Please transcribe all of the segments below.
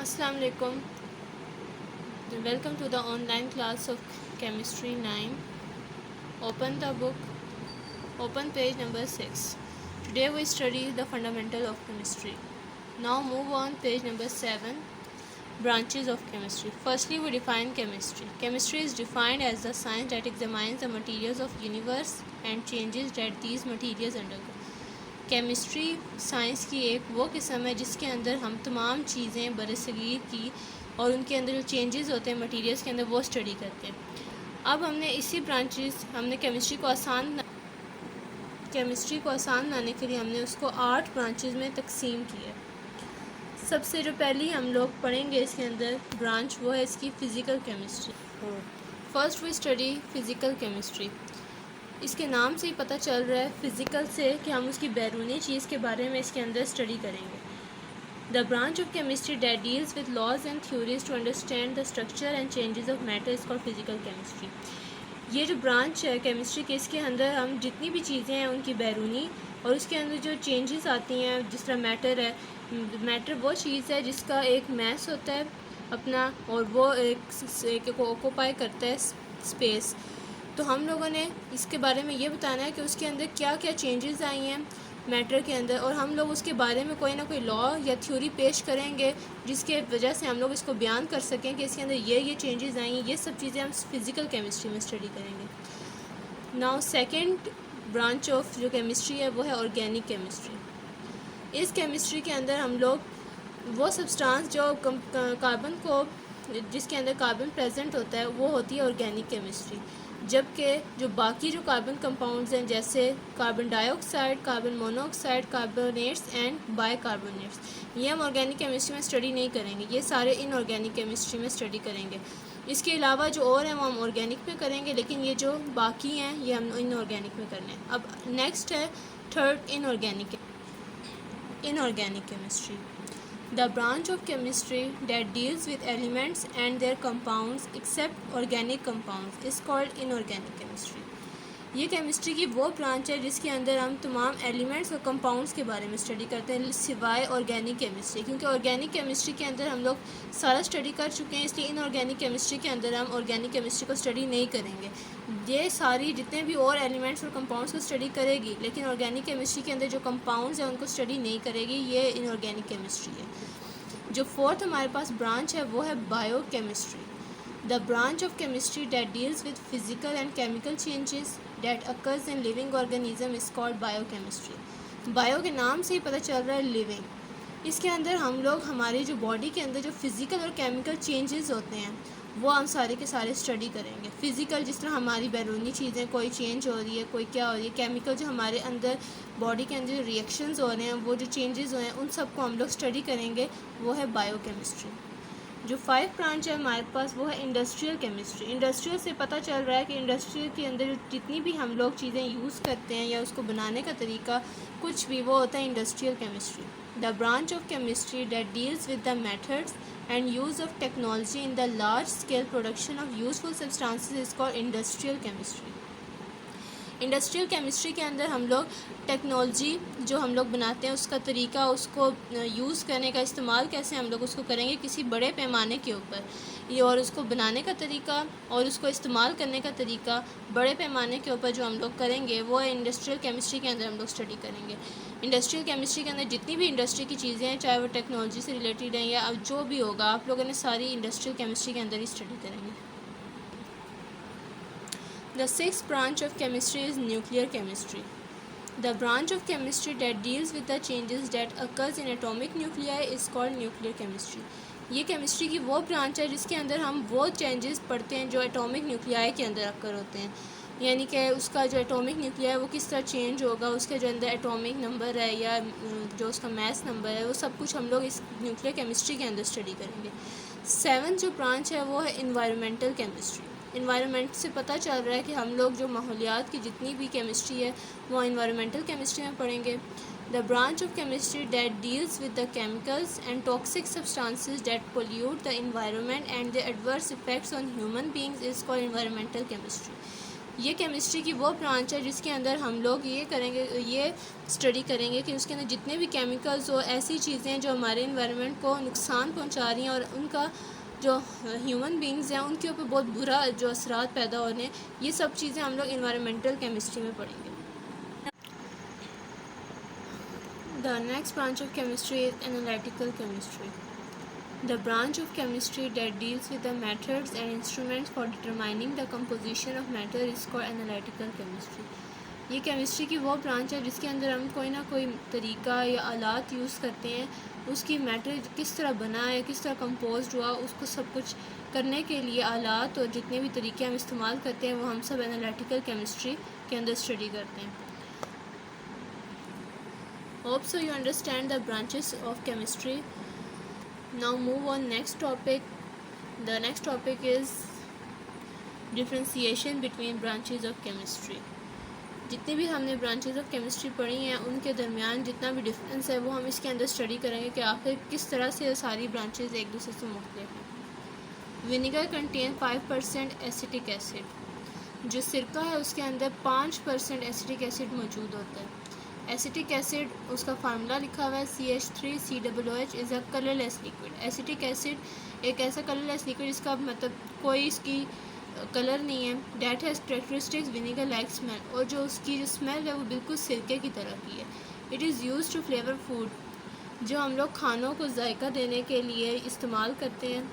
Assalamu alaikum. Welcome to the online class of Chemistry 9. Open the book. Open page number 6. Today we study the fundamental of chemistry. Now move on page number 7. Branches of chemistry. Firstly, we define chemistry. Chemistry is defined as the science that examines the materials of universe and changes that these materials undergo. Chemistry science की एक वो किस्म है जिसके अंदर हम तमाम चीज़ें बरसगीर की और उनके अंदर जो चेंजेस होते हैं मटेरियल्स के अंदर वो स्टडी करते हैं। अब हमने इसी ब्रांचेस हमने केमिस्ट्री को आसान बनाने के लिए हमने उसको 8 ब्रांचेस में तकसीम किया। सबसे जो पहली हम लोग पढ़ेंगे इसके अंदर ब्रांच वो है इसकी physical chemistry. First we study physical chemistry. इसके नाम से ही पता चल रहा है फ़िज़िकल से कि हम उसकी बैरूनी चीज़ के बारे में इसके अंदर स्टडी करेंगे। The branch of chemistry that deals with laws and theories to understand the structure and changes of matter is called physical chemistry. ये जो ब्रांच है केमिस्ट्री के, इसके अंदर हम जितनी भी चीज़ें हैं उनकी बैरूनी और उसके अंदर जो चेंजेस आती हैं, जिस तरह मैटर है, मैटर वो चीज़ है जिसका एक मैस होता है अपना और वो एक ऑक्यूपाई करता है स्पेस। तो हम लोगों ने इसके बारे में ये बताना है कि उसके अंदर क्या क्या चेंजेस आई हैं मैटर के अंदर, और हम लोग उसके बारे में कोई ना कोई लॉ या थ्योरी पेश करेंगे जिसके वजह से हम लोग इसको बयान कर सकें कि इसके अंदर ये चेंजेस आई हैं। ये सब चीज़ें हम फ़िज़िकल केमिस्ट्री में स्टडी करेंगे। नाउ सेकंड ब्रांच ऑफ जो केमिस्ट्री है वो है ऑर्गेनिक केमिस्ट्री। इस केमिस्ट्री के अंदर हम लोग वो सब्सटेंस जो कार्बन को जिसके अंदर कार्बन प्रेजेंट होता है वो होती है ऑर्गेनिक केमिस्ट्री, जबकि जो बाकी जो कार्बन कंपाउंड्स हैं जैसे carbon dioxide, carbon monoxide, carbonates and bicarbonates, ये हम ऑर्गेनिक केमिस्ट्री में स्टडी नहीं करेंगे। ये सारे इनऑर्गेनिक केमिस्ट्री में स्टडी करेंगे। इसके अलावा जो और हैं वो हम ऑर्गेनिक में करेंगे, लेकिन ये जो बाकी हैं ये हम इनऑर्गेनिक में करने हैं। अब नेक्स्ट है third inorganic chemistry. The branch of chemistry that deals with elements and their compounds except organic compounds is called inorganic chemistry. ये केमिस्ट्री की वो ब्रांच है जिसके अंदर हम तमाम एलिमेंट्स और कंपाउंड्स के बारे में स्टडी करते हैं सिवाय ऑर्गेनिक केमिस्ट्री, क्योंकि ऑर्गेनिक केमिस्ट्री के अंदर हम लोग सारा स्टडी कर चुके हैं, इसलिए इनऑर्गेनिक केमिस्ट्री के अंदर हम ऑर्गेनिक केमिस्ट्री को स्टडी नहीं करेंगे। ये सारी जितने भी और एलिमेंट्स और कंपाउंड्स को स्टडी करेगी, लेकिन ऑर्गेनिक केमिस्ट्री के अंदर जो कंपाउंड्स हैं उनको स्टडी नहीं करेगी। ये इनऑर्गेनिक केमिस्ट्री है। जो फोर्थ हमारे पास ब्रांच है वो है bio chemistry. The branch of chemistry that deals with physical and chemical changes that occurs in living organism is called biochemistry. Bio के नाम से ही पता चल रहा है लिविंग। इसके अंदर हम लोग हमारी जो बॉडी के अंदर जो फिज़िकल और केमिकल चेंजेस होते हैं वो हम सारे के सारे स्टडी करेंगे। फ़िज़िकल जिस तरह हमारी बैरूनी चीज़ें कोई चेंज हो रही है, कोई क्या हो रही है। केमिकल जो हमारे अंदर बॉडी के अंदर जो रिएक्शंस हो रहे हैं, वो जो चेंजेस हो रहे हैं, उन सब को हम लोग स्टडी करेंगे, वो है बायोकेमिस्ट्री। जो 5 ब्रांच है हमारे पास वो है इंडस्ट्रियल केमिस्ट्री। इंडस्ट्रियल से पता चल रहा है कि इंडस्ट्रियल के अंदर जितनी भी हम लोग चीज़ें यूज़ करते हैं या उसको बनाने का तरीका कुछ भी, वो होता है industrial chemistry. The branch of chemistry that deals with the methods and use of technology in the large scale production of useful substances is called industrial chemistry. Industrial chemistry के अंदर हम लोग टेक्नोलॉजी जो हम लोग बनाते हैं उसका तरीका, उसको यूज़ करने का इस्तेमाल कैसे हम लोग उसको करेंगे किसी बड़े पैमाने के ऊपर, ये और उसको बनाने का तरीका और उसको इस्तेमाल करने का तरीका बड़े पैमाने के ऊपर जो हम लोग करेंगे वो इंडस्ट्रियल केमिस्ट्री के अंदर हम लोग स्टडी करेंगे। इंडस्ट्रियल केमिस्ट्री के अंदर जितनी भी इंडस्ट्री की चीज़ें हैं, चाहे वो टेक्नोलॉजी से रिलेटेड हैं या अब जो भी होगा, आप लोगों ने सारी इंडस्ट्रियल केमिस्ट्री के अंदर ही स्टडी करेंगे। The sixth branch of chemistry is nuclear chemistry. The branch of chemistry that deals with the changes that occurs in atomic nuclei is called nuclear chemistry. ये केमिस्ट्री की वो ब्रांच है जिसके अंदर हम वो चेंजेस पढ़ते हैं जो एटॉमिक न्यूक्लियाई के अंदर अक्कर होते हैं, यानी कि उसका जो एटॉमिक न्यूक्लियाई वो किस तरह चेंज होगा, उसके जो अंदर एटॉमिक नंबर है या जो उसका मैस नंबर है, वो सब कुछ हम लोग इस न्यूक्लियर केमिस्ट्री के अंदर स्टडी करेंगे। 7th जो ब्रांच है वो है इन्वायरमेंटल केमिस्ट्री। इन्वायरमेंट से पता चल रहा है कि हम लोग जो माहौलियात की जितनी भी केमिस्ट्री है वो इन्वायरमेंटल केमिस्ट्री में पढ़ेंगे। The branch of chemistry that deals with the chemicals and toxic substances that pollute the environment and the adverse effects on human beings is called environmental chemistry. ये केमिस्ट्री की वो branch है जिसके अंदर हम लोग ये स्टडी करेंगे कि उसके अंदर जितने भी केमिकल्स हो, ऐसी चीज़ें जो हमारे इन्वायरमेंट को नुकसान पहुंचा रही हैं और उनका जो ह्यूमन बींग्स हैं उनके ऊपर बहुत बुरा जो असरात पैदा हो रहे हैं, ये सब चीज़ें हम लोग इन्वायरमेंटल केमिस्ट्री में पढ़ेंगे। The next branch of chemistry is analytical chemistry. The branch of chemistry that deals with the methods and instruments for determining the composition of matter is called analytical chemistry. ये chemistry की वो branch है जिसके अंदर हम कोई ना कोई तरीका या आलात यूज़ करते हैं, उसकी मैटर किस तरह बना है, किस तरह कंपोज हुआ, उसको सब कुछ करने के लिए आलात और जितने भी तरीके हम इस्तेमाल करते हैं वो हम सब एनालिटिकल केमिस्ट्री के अंदर स्टडी करते हैं। Hope so you understand the branches of chemistry. Now move on next topic. The next topic is differentiation between branches of chemistry. जितनी भी हमने ब्रांचेस ऑफ केमिस्ट्री पढ़ी हैं उनके दरमियान जितना भी डिफरेंस है वो हम इसके अंदर स्टडी करेंगे कि आखिर किस तरह से सारी ब्रांचेस एक दूसरे से मुख्तलिफ हैं। Vinegar contain 5% acetic acid. जो सिरका है उसके अंदर 5% एसिटिक एसिड मौजूद होता है। एसिटिक एसिड उसका फार्मूला लिखा हुआ है CH3COOH is a colourless liquid. Acetic acid एक ऐसा कलरलेस लिक्विड जिसका मतलब कोई इसकी कलर नहीं है। That has characteristics vinegar like smell, और जो उसकी जो स्मेल है वो बिल्कुल सिरके की तरह की है। It is use to flavour food, जो हम लोग खानों को जायका देने के लिए इस्तेमाल करते हैं।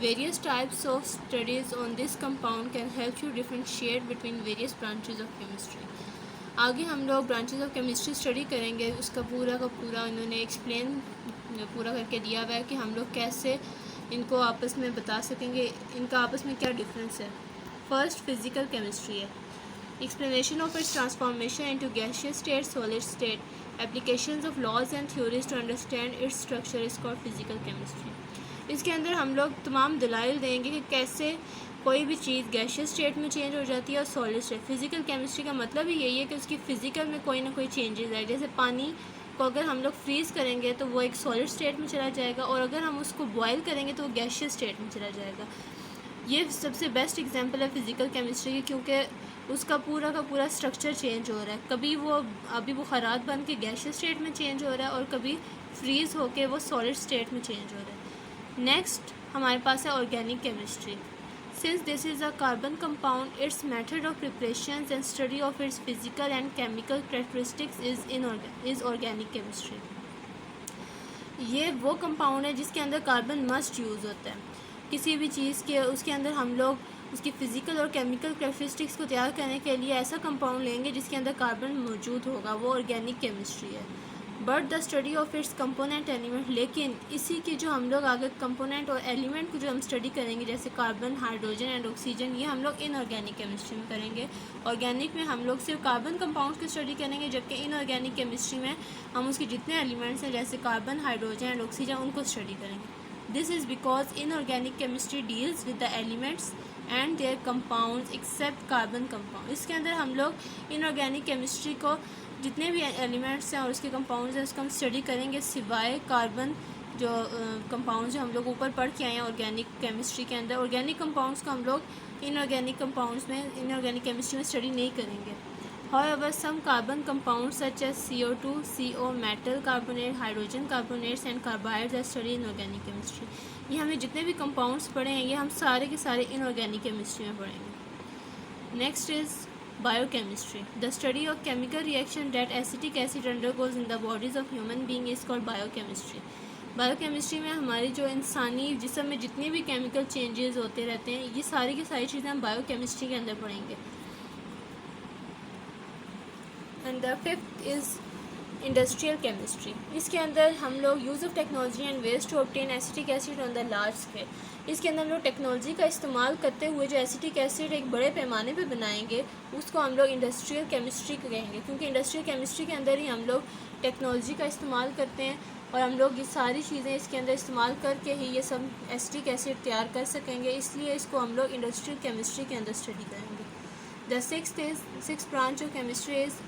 Various types of studies on this compound can help you differentiate between various branches of chemistry. आगे हम लोग ब्रांचेज ऑफ केमिस्ट्री स्टडी करेंगे, उसका पूरा का पूरा इन्होंने एक्सप्लेन पूरा करके दिया हुआ है कि हम लोग कैसे इनको आपस में बता सकेंगे, इनका आपस में क्या डिफरेंस है। फर्स्ट फिज़िकल केमिस्ट्री है। Explanation of its transformation into gaseous state, solid state, applications of laws and theories to understand its structure is called physical chemistry. इसके अंदर हम लोग तमाम दलाइल देंगे कि कैसे कोई भी चीज़ गैसियस स्टेट में चेंज हो जाती है और सॉलिड स्टेट। फिज़िकल केमिस्ट्री का मतलब ही यही है कि उसकी फ़िज़िकल में कोई ना कोई चेंजेस आए। जैसे पानी को अगर हम लोग फ्रीज़ करेंगे तो वो एक सॉलिड स्टेट में चला जाएगा, और अगर हम उसको बॉयल करेंगे तो वो गैसियस स्टेट में चला जाएगा। ये सबसे बेस्ट एग्जांपल है फ़िज़िकल केमिस्ट्री की, क्योंकि उसका पूरा का पूरा स्ट्रक्चर चेंज हो रहा है। कभी वो अभी बुखारात बन के गैसियस स्टेट में चेंज हो रहा है और कभी फ्रीज़ होके वो सॉलिड स्टेट में चेंज हो रहा है। नेक्स्ट हमारे पास है organic chemistry. Since this is a carbon compound, its method of preparations and study of its physical and chemical characteristics is organic chemistry. ये वो कंपाउंड है जिसके अंदर कार्बन मस्ट यूज़ होता है। किसी भी चीज़ के उसके अंदर हम लोग उसकी फ़िज़िकल और केमिकल कैरेक्टरिस्टिक्स को तैयार करने के लिए ऐसा कंपाउंड लेंगे जिसके अंदर कार्बन मौजूद होगा, वो ऑर्गेनिक केमिस्ट्री है। But the study of its component element, लेकिन इसी की जो हम लोग आगे कंपोनेंट और एलिमेंट को जो हम स्टडी करेंगे जैसे कार्बन, हाइड्रोजन एंड ऑक्सीजन, ये हम लोग इनऑर्गेनिक केमिस्ट्री में करेंगे। ऑर्गेनिक में हम लोग सिर्फ कार्बन कंपाउंड्स की स्टडी करेंगे, जबकि इनऑर्गेनिक केमिस्ट्री में हम उसके जितने एलिमेंट्स हैं जैसे कार्बन, हाइड्रोजन एंड ऑक्सीजन उनको स्टडी करेंगे। This is because inorganic chemistry deals with the elements and their compounds except carbon compound. इसके अंदर हम लोग इनऑर्गेनिक केमिस्ट्री को जितने भी एलिमेंट्स हैं और उसके कंपाउंड्स हैं उसका हम स्टडी करेंगे, सिवाय कार्बन जो कंपाउंड्स जो हम लोग ऊपर पढ़ के आए हैं ऑर्गेनिक केमिस्ट्री के अंदर। ऑर्गेनिक कंपाउंड्स को हम लोग इनऑर्गेनिक कंपाउंड्स में इनऑर्गेनिक केमिस्ट्री में स्टडी नहीं करेंगे। However, some carbon compounds such as CO2, CO, metal carbonate, hydrogen carbonates and carbides are studied in organic chemistry. ये हमें जितने भी कंपाउंड्स पढ़े हैं ये हम सारे के सारे इनऑर्गेनिक केमिस्ट्री में पढ़ेंगे। Next is biochemistry. The study of chemical reaction that acetic acid undergoes in the bodies of human being is called biochemistry. Biochemistry में हमारी जो इंसानी जिस्म में जितने भी केमिकल चेंजेस होते रहते हैं ये सारी की सारी चीज़ें हम बायोकेमिस्ट्री के अंदर पढ़ेंगे। And the fifth is industrial chemistry. इसके अंदर हम लोग use of technology and ways to obtain acetic acid on the large scale. इसके अंदर हम लोग टेक्नोलॉजी का इस्तेमाल करते हुए जो एसिटिक एसिड एक बड़े पैमाने पे बनाएंगे उसको हम लोग इंडस्ट्रियल केमिस्ट्री कहेंगे, क्योंकि इंडस्ट्रियल केमिस्ट्री के अंदर ही हम लोग टेक्नोलॉजी का इस्तेमाल करते हैं और हम लोग ये सारी चीज़ें इसके अंदर इस्तेमाल करके ही ये सब एसिटिक एसिड तैयार कर सकेंगे, इसलिए इसको हम लोग इंडस्ट्रियल केमिस्ट्री के अंदर स्टडी करेंगे। The sixth branch of chemistry is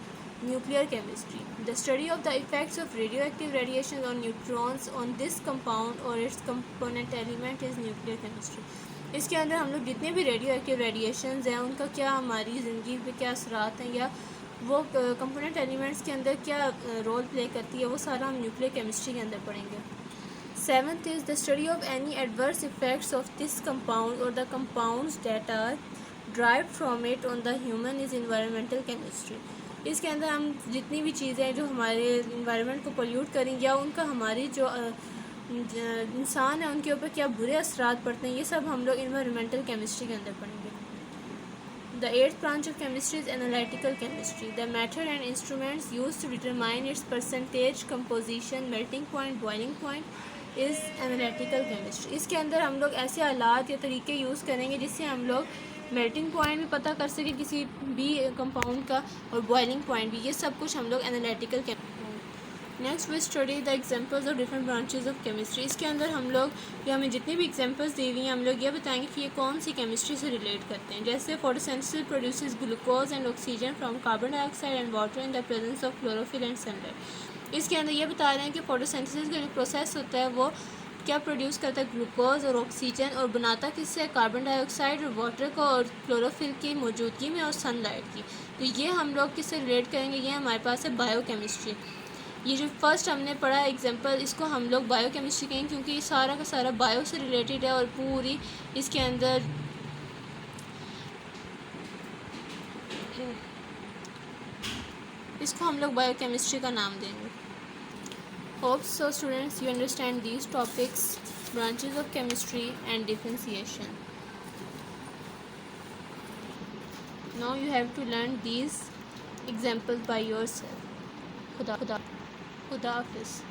nuclear chemistry. The study of the effects of radioactive radiation on neutrons on this compound or its component element is nuclear chemistry. इसके अंदर हम लोग जितने भी radio active radiations हैं उनका क्या हमारी ज़िंदगी पे क्या असरात हैं या वो कंपोनेंट एलिमेंट्स के अंदर क्या रोल प्ले करती है, वो सारा हम न्यूक्लियर केमिस्ट्री के अंदर पढ़ेंगे। Seventh is the study of any adverse effects of this compound और the compounds that are drive from it on the human is environmental chemistry. इसके अंदर हम जितनी भी चीज़ें हैं जो हमारे इन्वायरमेंट को पोल्यूट करेंगे या उनका हमारी जो इंसान है उनके ऊपर क्या बुरे असरात पड़ते हैं, ये सब हम लोग इन्वायरमेंटल केमिस्ट्री के अंदर पढ़ेंगे। The eighth branch of chemistry is analytical chemistry. The method and instruments used to determine its percentage, composition, melting point, boiling point is analytical chemistry. इसके अंदर हम लोग ऐसे आलात या तरीके यूज़ करेंगे जिससे हम लोग मेल्टिंग पॉइंट भी पता कर सकें किसी भी कंपाउंड का और बॉइलिंग पॉइंट भी, ये सब कुछ हम लोग analytical chemistry. Next we study the examples of different branches of chemistry. इसके अंदर हम लोग या हमें जितनी भी एग्जांपल्स दी हुई हैं हम लोग ये बताएंगे कि ये कौन सी केमिस्ट्री से रिलेट करते हैं। जैसे photosynthesis produces glucose and oxygen from carbon dioxide and water in the presence of chlorophyll and sunlight. इसके अंदर ये बता रहे हैं कि फोटोसिंथेसिस का जो प्रोसेस होता है वो क्या प्रोड्यूस करता है, ग्लूकोज और ऑक्सीजन, और बनाता किससे, कार्बन डाइऑक्साइड और वाटर को और क्लोरोफिल की मौजूदगी में और सनलाइट की। तो ये हम लोग किससे रिलेट करेंगे, ये हमारे पास है बायोकेमिस्ट्री। ये जो फर्स्ट हमने पढ़ा एग्जांपल, इसको हम लोग बायोकेमिस्ट्री कहेंगे क्योंकि ये सारा का सारा बायो से रिलेटेड है और पूरी इसके अंदर इसको हम लोग बायोकेमिस्ट्री का नाम देंगे। Hope so students you understand these topics, branches of chemistry and differentiation. Now you have to learn these examples by yourself. खुदा हाफिज़।